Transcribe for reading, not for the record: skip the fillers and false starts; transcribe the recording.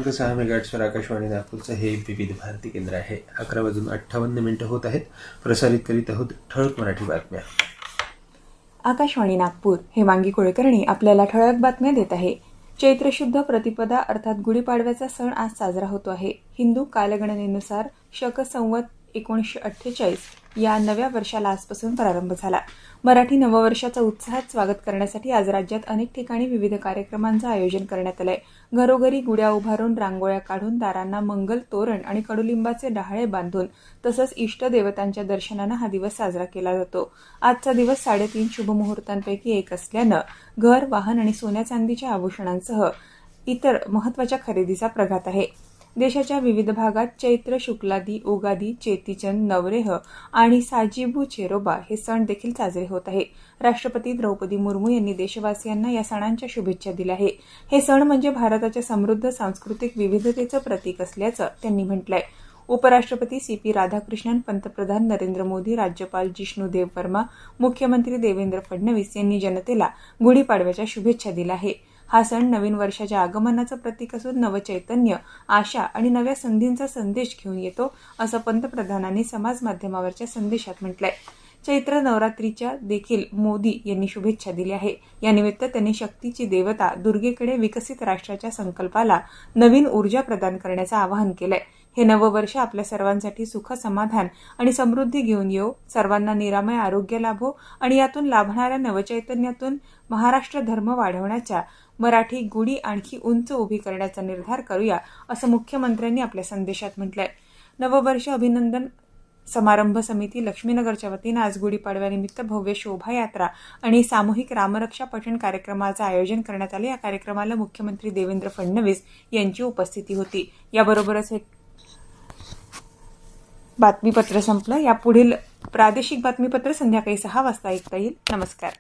101.6 मेगाहर्ट्झवर आकाशवाणी नागपूरचं हे विविध भारती केंद्र आहे. 11:58 होत आहेत. प्रसारित करीत आहोत ठळक मराठी बातम्या. आकाशवाणी नागपूर हे वांगी कुलकर्णी आपल्याला ठळक बातम्या देत आहे. चैत्र शुद्ध प्रतिपदा अर्थात गुढीपाडव्याचा सण आज साजरा होतो आहे. हिंदू कालगणनेनुसार शक संवत 1948 या नव्या वर्षाला आजपासून प्रारंभ झाला. मराठी नववर्षाचं उत्साहात स्वागत करण्यासाठी आज राज्यात अनेक ठिकाणी विविध कार्यक्रमांचं आयोजन करण्यात आलंय. घरोघरी गुड्या उभारून, रांगोळ्या काढून, दारांना मंगल तोरण आणि कडुलिंबाचे डहाळे बांधून तसंच इष्टदेवतांच्या दर्शनानं हा दिवस साजरा केला जातो. आजचा दिवस 3.5 शुभमुहूर्तांपैकी एक असल्यानं घर, वाहन आणि सोन्या चांदीच्या आभूषणांसह इतर महत्त्वाच्या खरेदीचा प्रघात आहे. देशाच्या विविध भागात चैत्र शुक्लादी, उगादी, चेतीचंद, नवरेह आणि साजिबू चेरोबा हे सण देखील साजरे होत आहे. राष्ट्रपती द्रौपदी मुर्मू यांनी देशवासियांना या सणांच्या शुभेच्छा दिल्या आहे. हे सण म्हणजे भारताच्या समृद्ध सांस्कृतिक विविधतेचं प्रतीक असल्याचं त्यांनी म्हटलंय. उपराष्ट्रपती सी.पी. राधाकृष्णन, पंतप्रधान नरेंद्र मोदी, राज्यपाल जिष्णुदेव वर्मा, मुख्यमंत्री देवेंद्र फडणवीस यांनी जनतेला गुढीपाडव्याच्या शुभेच्छा दिल्या आहे. हा सण नवीन वर्षाच्या आगमनाचं प्रतीक असून नवचैतन्य, आशा आणि नव्या संधींचा संदेश घेऊन येतो, असं पंतप्रधानांनी समाज माध्यमावरच्या संदेशात म्हटलंय. चैत्र नवरात्रीच्या देखील मोदी यांनी शुभेच्छा दिल्या आहे. यानिमित्त त्यांनी शक्तीची देवता दुर्गेकडे विकसित राष्ट्राच्या संकल्पाला नवीन ऊर्जा प्रदान करण्याचं आवाहन केलंय. हे नववर्ष आपल्या सर्वांसाठी सुख, समाधान आणि समृद्धी घेऊन येवो, सर्वांना निरामय आरोग्य लाभो आणि यातून लाभणाऱ्या नवचैतन्यातून महाराष्ट्र धर्म वाढवण्याच्या, मराठी गुढी आणखी उंच उभी करण्याचा निर्धार करूया, असं मुख्यमंत्र्यांनी आपल्या संदेशात म्हटलंय. नववर्ष अभिनंदन समारंभ समिती लक्ष्मीनगरच्या वतीनं आज गुढीपाडव्यानिमित्त भव्य शोभायात्रा आणि सामूहिक रामरक्षा पठण कार्यक्रमाचं आयोजन करण्यात आले. या कार्यक्रमाला मुख्यमंत्री देवेंद्र फडणवीस यांची उपस्थिती होती. याबरोबरच हे बातमीपत्र संपलं. यापुढील प्रादेशिक बातमीपत्र संध्याकाळी 6 वाजता ऐकता येईल. नमस्कार.